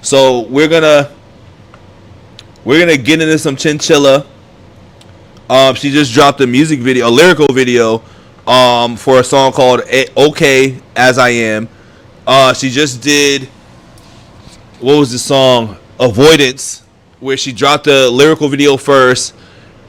So we're gonna get into some Chinchilla. She just dropped a music video, a lyrical video, for a song called "Okay as I Am." She just did, what was the song? Avoidance, where she dropped the lyrical video first,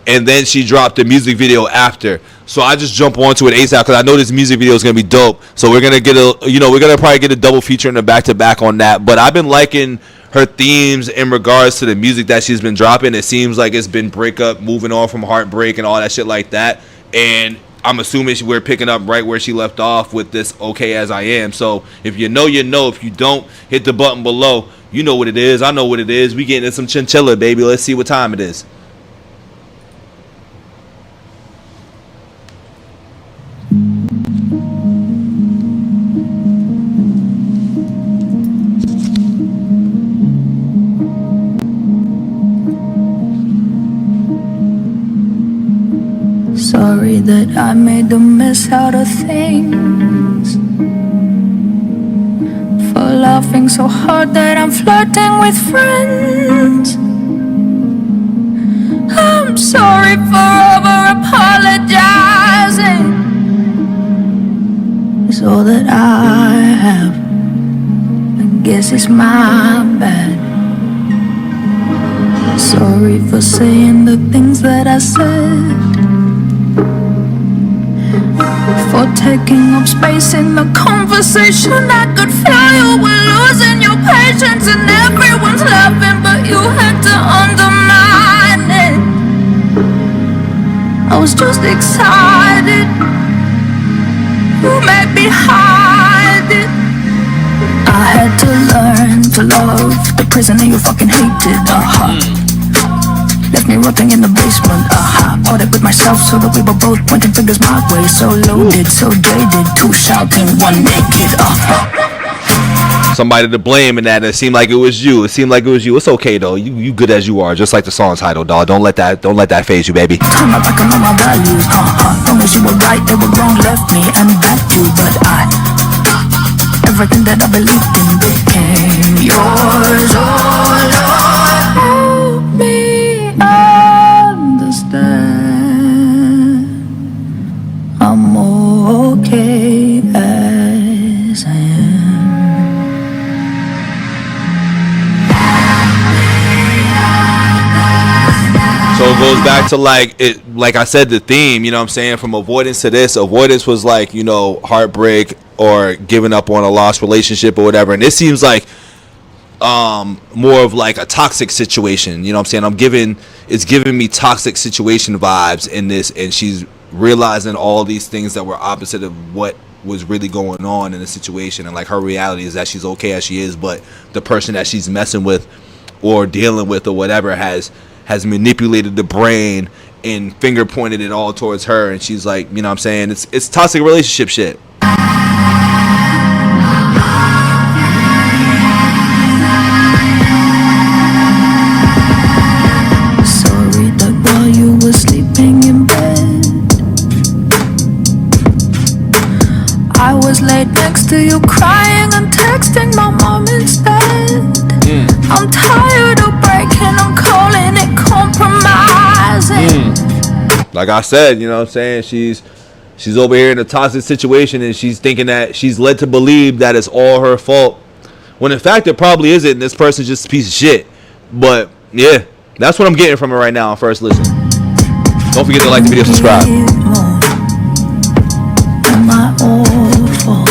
and then she dropped the music video after. So I just jump onto it ASAP because I know this music video is gonna be dope. So we're gonna get we're gonna probably get a double feature and a back to back on that. But I've been liking her themes in regards to the music that she's been dropping. It seems like it's been breakup, moving on from heartbreak and all that shit like that. And I'm assuming we're picking up right where she left off with this "Okay as I Am." So if you know, you know. If you don't, hit the button below. You know what it is. I know what it is. We getting into some Chinchilla, baby. Let's see what time it is. Sorry that I made a mess out of things, for laughing so hard that I'm flirting with friends. I'm sorry for over apologizing. It's all that I have. I guess it's my bad. Sorry for saying the things that I said, for taking up space in the conversation. I could feel you were losing your patience, and everyone's laughing, but you had to undermine it. I was just excited. You made me hide it. I had to learn to love the prisoner you fucking hated. Left me rotting in the basement, Ordered with myself so that we were both pointing fingers my way. So loaded, so jaded, two shouting, one naked, Somebody to blame in that. It seemed like it was you. It seemed like it was you. It's okay though. You good as you are, just like the song title, dog. Don't let that phase you, baby. Turn out like I know my values, Long as you were right, they were wrong, left me and that too. But everything that I believed in became yours, oh Lord. Help me understand, I'm okay as I am. So it goes back to like I said, the theme, you know what I'm saying, from avoidance to this. Avoidance was like, heartbreak or giving up on a lost relationship or whatever. And this seems like more of like a toxic situation, you know what I'm saying? It's giving me toxic situation vibes in this, and she's realizing all these things that were opposite of what was really going on in the situation. And like her reality is that she's okay as she is, but the person that she's messing with or dealing with or whatever has manipulated the brain and finger pointed it all towards her, and she's like, you know what I'm saying, it's toxic relationship shit. Sorry that while you were sleeping in bed, I was laid next to you crying and texting my mom instead. I'm tired of breaking, I'm calling it compromising. Like I said, you know what I'm saying, she's over here in a toxic situation, and she's thinking that she's led to believe that it's all her fault, when in fact it probably isn't, and this person's just a piece of shit. But yeah, that's what I'm getting from it right now on first listen. Don't forget to like the video, subscribe. Am I awful?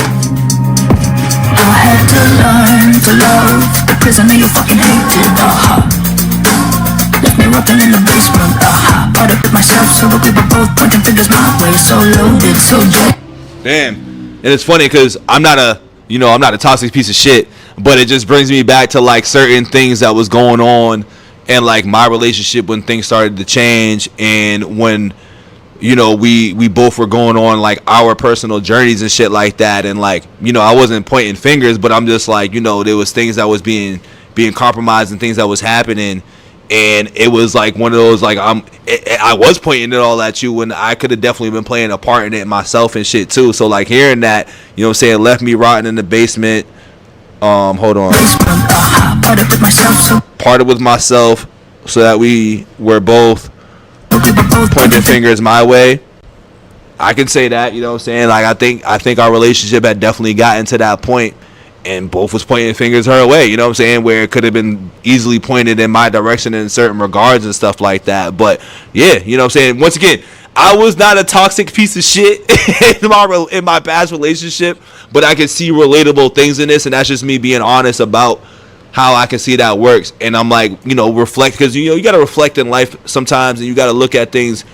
I had to learn to love the prisoner you fucking hated, Left me rotting in the basement, Ordered with myself so that we were both pointing fingers my way. So loaded, so jaded. Damn. And it's funny because I'm not a toxic piece of shit, but it just brings me back to like certain things that was going on and like my relationship when things started to change, and when we both were going on like our personal journeys and shit like that. And like, I wasn't pointing fingers, but I'm just like, there was things that was being compromised and things that was happening. And it was like one of those, like, I was pointing it all at you when I could have definitely been playing a part in it myself and shit too. So like hearing that, left me rotting in the basement. Hold on. parted with myself, so that we were both pointing fingers my way. I can say that, you know what I'm saying? Like, I think our relationship had definitely gotten to that point, and both was pointing fingers her way, you know what I'm saying? Where it could have been easily pointed in my direction in certain regards and stuff like that. But yeah, you know what I'm saying? Once again, I was not a toxic piece of shit in my past relationship, but I can see relatable things in this, and that's just me being honest about how I can see that works. And I'm like, you know, reflect, because you got to reflect in life sometimes, and you got to look at things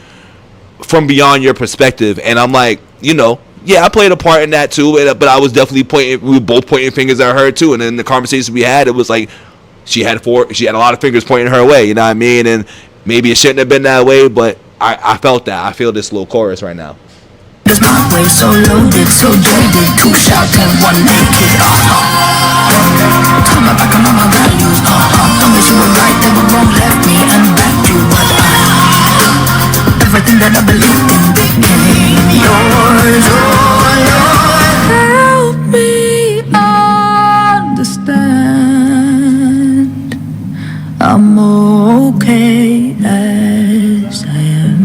from beyond your perspective. And I'm like, you know, yeah, I played a part in that too, but I was definitely we were both pointing fingers at her too. And then the conversation we had, it was like she had a lot of fingers pointing her way, you know what I mean? And maybe it shouldn't have been that way, but I felt that. I feel this little chorus right now. Cause my way so loaded, so jaded, two shots and one naked. Turn my back on all my values. Promise you were right, they were wrong, left me and backed you. But everything that I believed in became yours. Oh Lord, help me understand. I'm okay as I am.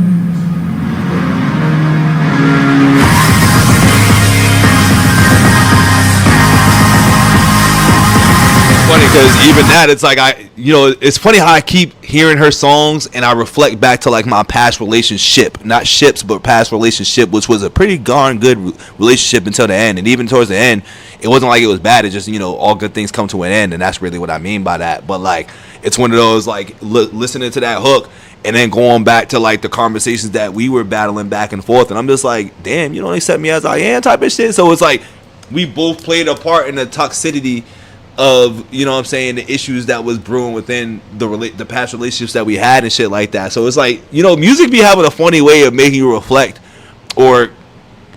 Funny, because even that, it's like it's funny how I keep hearing her songs and I reflect back to like my past relationship, not ships, but past relationship, which was a pretty darn good relationship until the end. And even towards the end, it wasn't like it was bad. It just, all good things come to an end, and that's really what I mean by that. But like, it's one of those like listening to that hook and then going back to like the conversations that we were battling back and forth, and I'm just like, damn, you don't accept me as I am type of shit. So it's like we both played a part in the toxicity of, you know what I'm saying, the issues that was brewing within the past relationships that we had and shit like that. So it's like, music be having a funny way of making you reflect or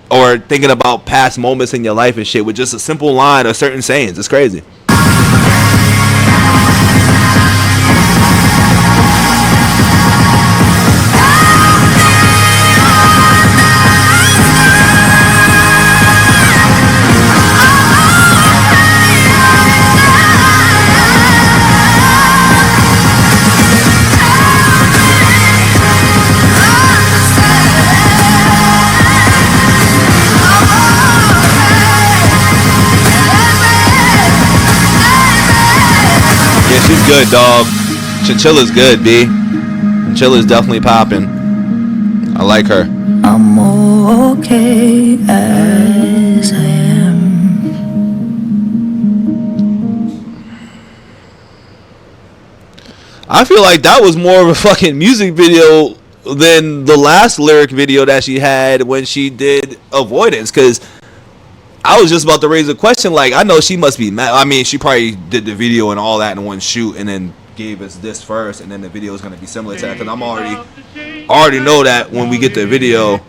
thinking about past moments in your life and shit with just a simple line or certain sayings. It's crazy. She's good, dog. Chinchilla's good, B. Chinchilla's definitely popping. I like her. I'm okay as I am. I feel like that was more of a fucking music video than the last lyric video that she had when she did Avoidance, because I was just about to raise a question. Like, I know she must be mad. I mean, she probably did the video and all that in one shoot and then gave us this first, and then the video is going to be similar to that, because I'm already know that when we get the video,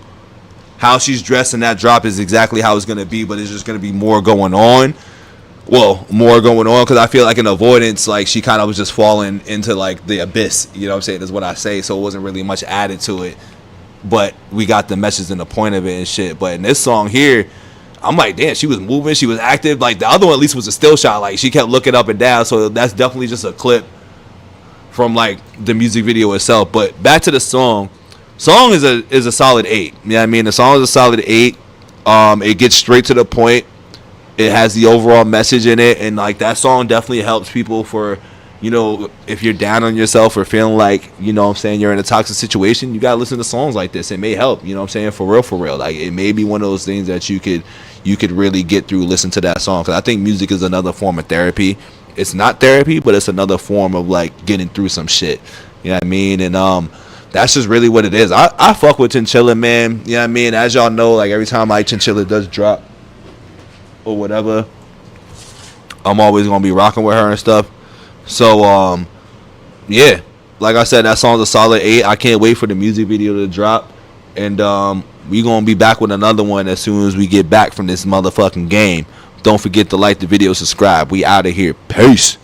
how she's dressed in that drop is exactly how it's going to be, but it's just going to be more going on. Well, more going on, because I feel like in Avoidance, like, she kind of was just falling into like the abyss, you know what I'm saying, is what I say. So it wasn't really much added to it, but we got the message and the point of it and shit. But in this song here, I'm like, damn, she was moving, she was active. Like, the other one at least was a still shot. Like, she kept looking up and down. So that's definitely just a clip from like the music video itself. But back to the song. Song is a solid 8. You know what I mean? The song is a solid 8. It gets straight to the point. It has the overall message in it, and like that song definitely helps people for, if you're down on yourself or feeling like, what I'm saying, you're in a toxic situation, you gotta listen to songs like this. It may help, what I'm saying, for real. Like, it may be one of those things that you could really get through, listen to that song, because I think music is another form of therapy. It's not therapy, but it's another form of like getting through some shit. You know what I mean? And that's just really what it is. I fuck with Chinchilla, man. You know what I mean? As y'all know, like, every time like Chinchilla does drop or whatever, I'm always gonna be rocking with her and stuff. So yeah, like I said, that song's a solid 8. I can't wait for the music video to drop, and we gonna be back with another one as soon as we get back from this motherfucking game. Don't forget to like the video, subscribe. We out of here. Peace.